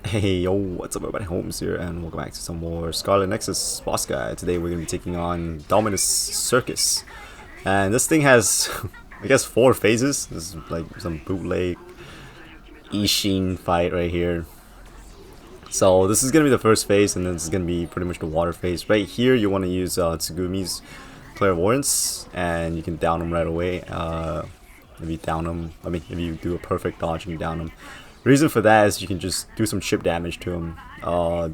Hey yo, what's up everybody, Holmes here, and welcome back to some more Scarlet Nexus boss guide. Today we're going to be taking on Dominus Circus. And this thing has, I guess, 4 phases. This is like some bootleg Ishin fight right here. So this is going to be the first phase, and then this is going to be pretty much the water phase. Right here you want to use Tsugumi's Clairvoyance, and you can down him right away. If you down him, if you do a perfect dodge, you can down him. Reason for that is you can just do some chip damage to him.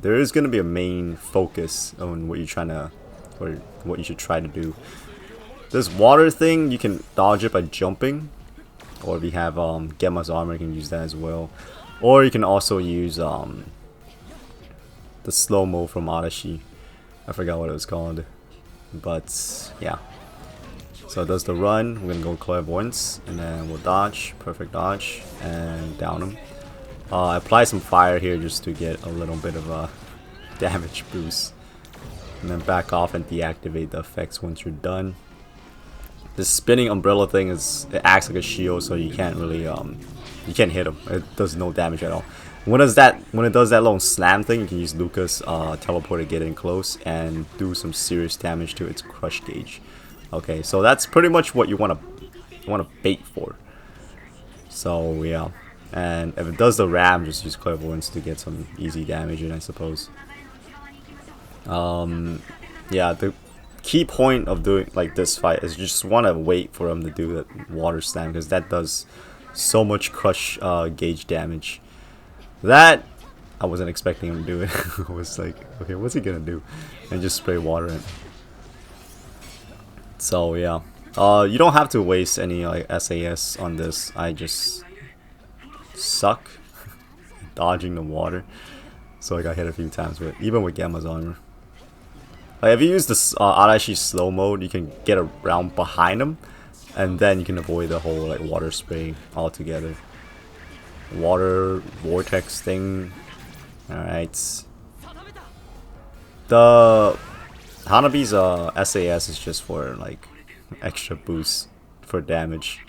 There is going to be a main focus on what you're trying to, or what you should try to do. This water thing, you can dodge it by jumping, or if you have Gemma's armor, you can use that as well. Or you can also use the slow-mo from Arashi. I forgot what it was called, but yeah. So it does the run, we're gonna go Clairvoyance, and then we'll dodge, perfect dodge, and down him. Apply some fire here just to get a little bit of a damage boost. And then back off and deactivate the effects once you're done. This spinning umbrella thing it acts like a shield, so you can't really you can't hit him. It does no damage at all. When it does that little slam thing, you can use Lucas teleport to get in close and do some serious damage to its crush gauge. Okay, so that's pretty much what you want to bait for. So yeah, and if it does the ram, just use Clairvoyance to get some easy damage in, I suppose. Yeah, the key point of doing like this fight is you just want to wait for him to do that water slam, because that does so much crush gauge damage. That I wasn't expecting him to do it. I was like, okay, what's he gonna do? And just spray water in. So yeah, you don't have to waste any like SAS on this. I just suck dodging the water, so I got hit a few times with even with Gemma's armor. Like if you use this Arashi slow mode, you can get around behind him, and then you can avoid the whole like water spray altogether. Water vortex thing. All right. The Hanabi's SAS is just for like extra boost for damage.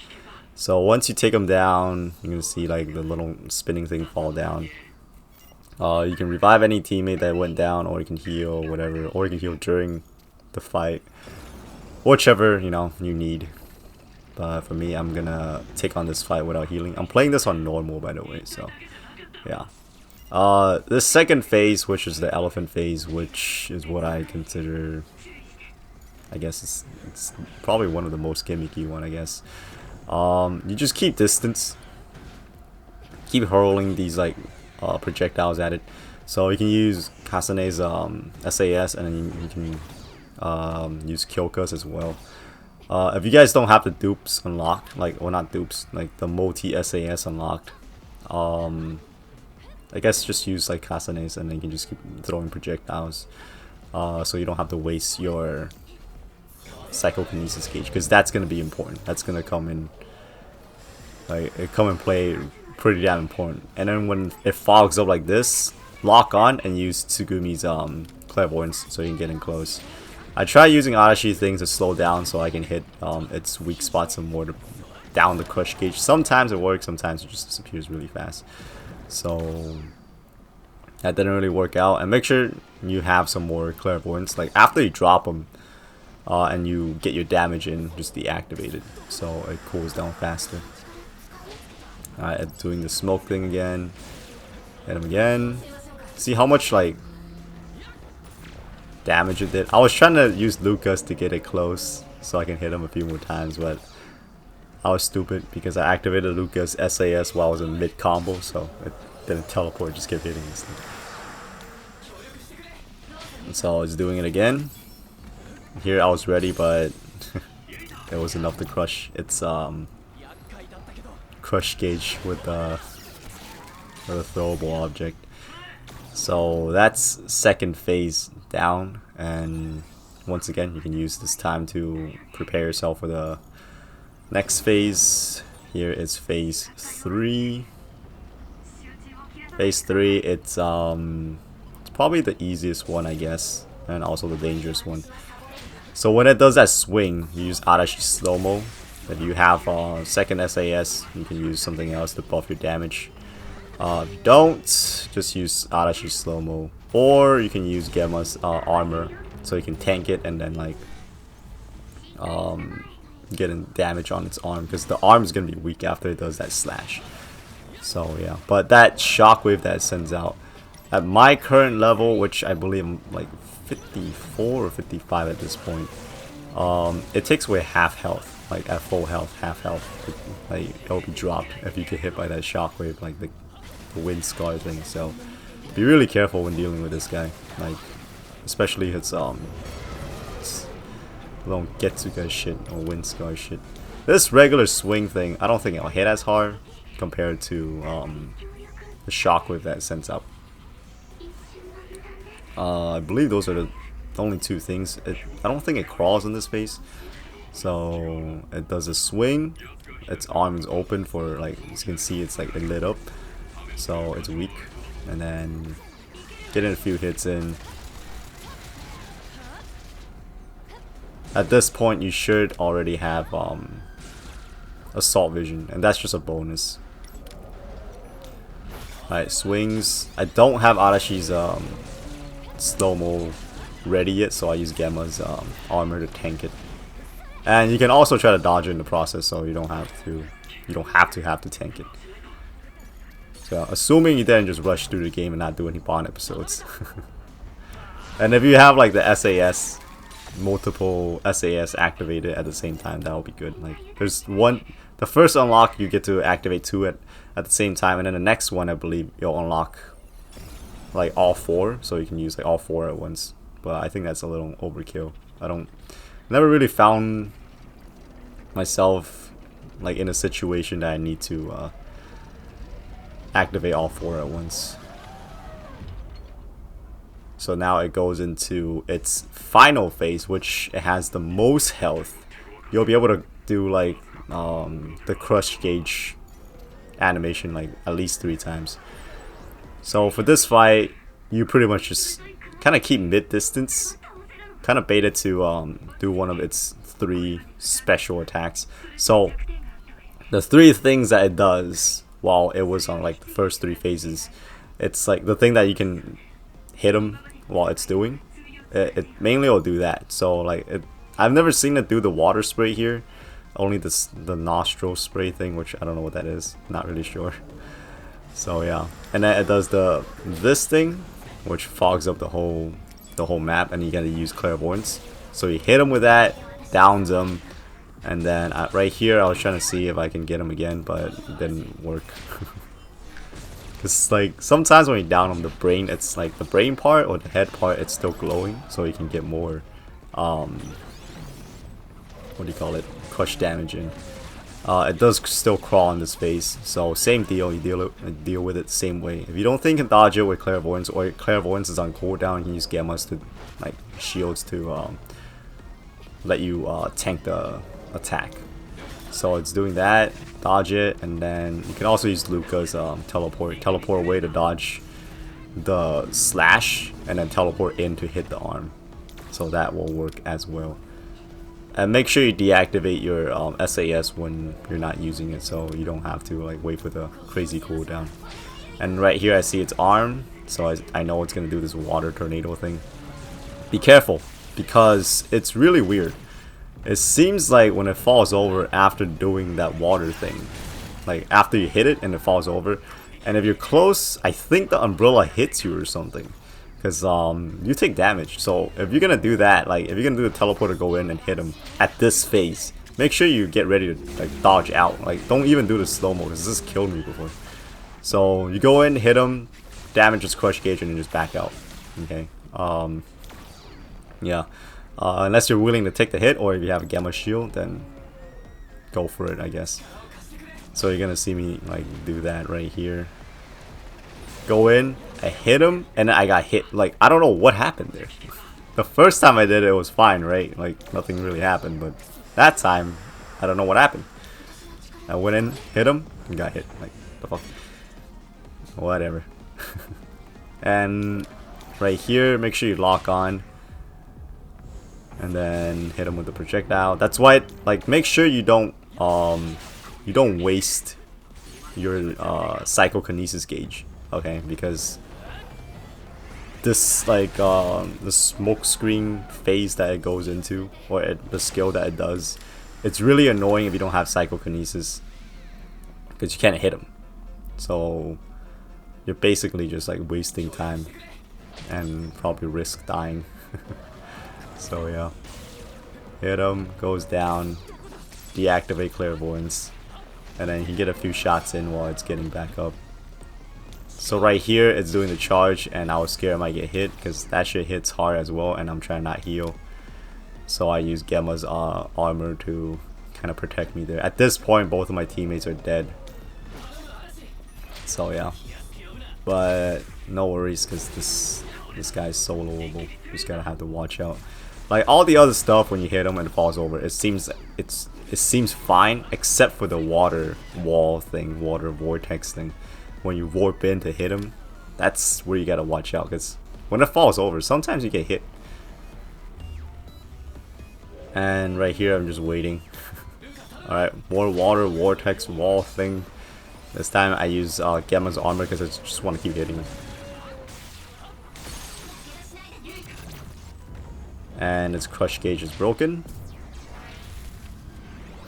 So once you take him down, you're gonna see like the little spinning thing fall down. You can revive any teammate that went down, or you can heal, or whatever, or you can heal during the fight, whichever you need. But for me, I'm gonna take on this fight without healing. I'm playing this on normal, by the way, so yeah. The second phase, which is the elephant phase, which is what I consider, I guess it's probably one of the most gimmicky one, I guess. You just keep distance, keep hurling these like projectiles at it. So you can use Kasane's SAS, and then you can use Kyoka's as well. If you guys don't have the dupes unlocked, not dupes, like the multi SAS unlocked, I guess just use like Kasane's, and then you can just keep throwing projectiles, so you don't have to waste your psychokinesis gauge, because that's gonna be important. That's gonna come in, play pretty damn important. And then when it fogs up like this, lock on and use Tsugumi's Clairvoyance so you can get in close. I try using Arashi things to slow down so I can hit its weak spots some more to down the crush gauge. Sometimes it works, sometimes it just disappears really fast. So that didn't really work out. And make sure you have some more Clairvoyance. Like after you drop them and you get your damage in, just deactivate it so it cools down faster. Alright, doing the smoke thing again. Hit him again. See how much like damage it did. I was trying to use Lucas to get it close so I can hit him a few more times, but I was stupid because I activated Lucas SAS while I was in mid combo, so it didn't teleport, just kept hitting this thing. And so it's doing it again. Here I was ready, but it was enough to crush its crush gauge with a throwable object. So that's second phase down, and once again you can use this time to prepare yourself for the next phase. Here is phase 3. Phase 3, it's probably the easiest one, I guess, and also the dangerous one. So when it does that swing, you use Arashi slow-mo. If you have second SAS, you can use something else to buff your damage. If you don't, just use Arashi slow-mo. Or you can use Gemma's armor, so you can tank it and then like getting damage on its arm, because the arm is gonna be weak after it does that slash. So yeah, but that shockwave that it sends out at my current level, which I believe I'm like 54 or 55 at this point, it takes away half health, like at full health, half health. Like it'll be dropped if you get hit by that shockwave, like the wind scar thing. So be really careful when dealing with this guy, like especially its long Getsuga shit or wind scar shit. This regular swing thing, I don't think it'll hit as hard compared to the shockwave that it sends out. I believe those are the only two things. I don't think it crawls in this phase. So it does a swing. Its arm is open for, like, as you can see, it's like it lit up. So it's weak. And then getting a few hits in. At this point, you should already have assault vision, and that's just a bonus. Alright, swings. I don't have Arashi's slow-mo ready yet, so I use Gemma's armor to tank it. And you can also try to dodge it in the process, so you don't have to tank it. So assuming you didn't just rush through the game and not do any Bond episodes. And if you have like the SAS, multiple SAS activated at the same time, that would be good. Like there's one, the first unlock you get to activate 2 at the same time, and then the next one I believe you'll unlock like all 4, so you can use like all 4 at once. But I think that's a little overkill. Never really found myself like in a situation that I need to activate all 4 at once. So now it goes into its final phase, which it has the most health. You'll be able to do like the crush gauge animation like at least 3 times. So for this fight, you pretty much just kind of keep mid-distance, kind of bait it to do one of its 3 special attacks. So the 3 things that it does while it was on like the first 3 phases, it's like the thing that you can hit them while it's doing it mainly will do that. So like I've never seen it do the water spray here, only the nostril spray thing, which I don't know what that is, not really sure. So yeah, and then it does this thing, which fogs up the whole map, and you gotta use clairvoyance. So you hit him with that, downs him, and then right here I was trying to see if I can get him again, but it didn't work. It's like sometimes when you down him, the brain, it's like the brain part or the head part, it's still glowing, so you can get more what do you call it, crush damage in. It does still crawl in this phase, so same deal, you deal with it the same way. If you don't think you can dodge it with clairvoyance, or clairvoyance is on cooldown, you can use Gemmas to like shields to let you tank the attack. So it's doing that, dodge it, and then you can also use Luca's teleport away to dodge the slash, and then teleport in to hit the arm. So that will work as well. And make sure you deactivate your SAS when you're not using it, so you don't have to like wait for the crazy cooldown. And right here I see its arm, so I know it's gonna do this water tornado thing. Be careful, because it's really weird. It seems like when it falls over after doing that water thing, like after you hit it and it falls over, and if you're close, I think the umbrella hits you or something, because you take damage. So if you're gonna do that, like if you're gonna do the teleporter, go in and hit him at this phase, make sure you get ready to like dodge out. Like don't even do the slow-mo, because this killed me before. So you go in, hit him, damage his crush gauge, and then just back out. Okay. Yeah. Unless you're willing to take the hit, or if you have a Gamma shield, then go for it, I guess. So you're gonna see me like do that right here. Go in, I hit him, and I got hit. Like I don't know what happened there. The first time I did it, it was fine, right? Like nothing really happened, but that time I don't know what happened. I went in, hit him, and got hit. Like the fuck. Whatever. And right here, make sure you lock on. And then hit him with the projectile. That's why like make sure you don't waste your psychokinesis gauge okay, because this like the smoke screen phase that it goes into, or the skill that it does, it's really annoying if you don't have psychokinesis, because you can't hit him. So you're basically just like wasting time and probably risk dying. So yeah, hit him, goes down, deactivate clairvoyance, and then you can get a few shots in while it's getting back up. So right here it's doing the charge, and I was scared I might get hit because that shit hits hard as well, and I'm trying to not heal. So I use Gemma's armor to kind of protect me there. At this point both of my teammates are dead. So yeah, but no worries because this guy's soloable. Just gotta have to watch out. Like all the other stuff, when you hit him and it falls over, it seems fine except for the water wall thing, water vortex thing. When you warp in to hit him, that's where you gotta watch out, because when it falls over, sometimes you get hit. And right here, I'm just waiting. Alright, more water vortex wall thing. This time I use Gemma's armor because I just want to keep hitting him. And its crush gauge is broken.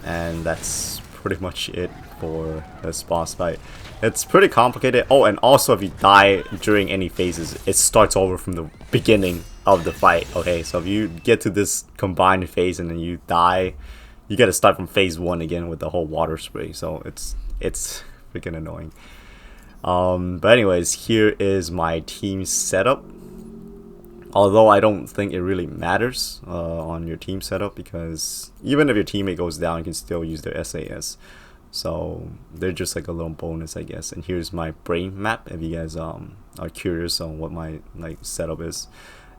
And that's pretty much it for this boss fight. It's pretty complicated. Oh, and also if you die during any phases, it starts over from the beginning of the fight. Okay, so if you get to this combined phase and then you die, you gotta start from phase 1 again with the whole water spray. So it's freaking annoying. But anyways, here is my team setup. Although I don't think it really matters on your team setup, because even if your teammate goes down, you can still use their SAS. So they're just like a little bonus, I guess. And here's my brain map if you guys are curious on what my like setup is.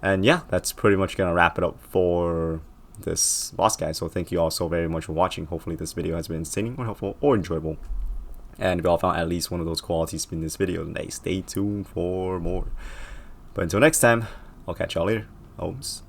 And yeah, that's pretty much gonna wrap it up for this boss guy. So thank you all so very much for watching. Hopefully this video has been entertaining or helpful or enjoyable. And if you all found at least one of those qualities in this video, then stay tuned for more. But until next time, I'll catch y'all later. Out.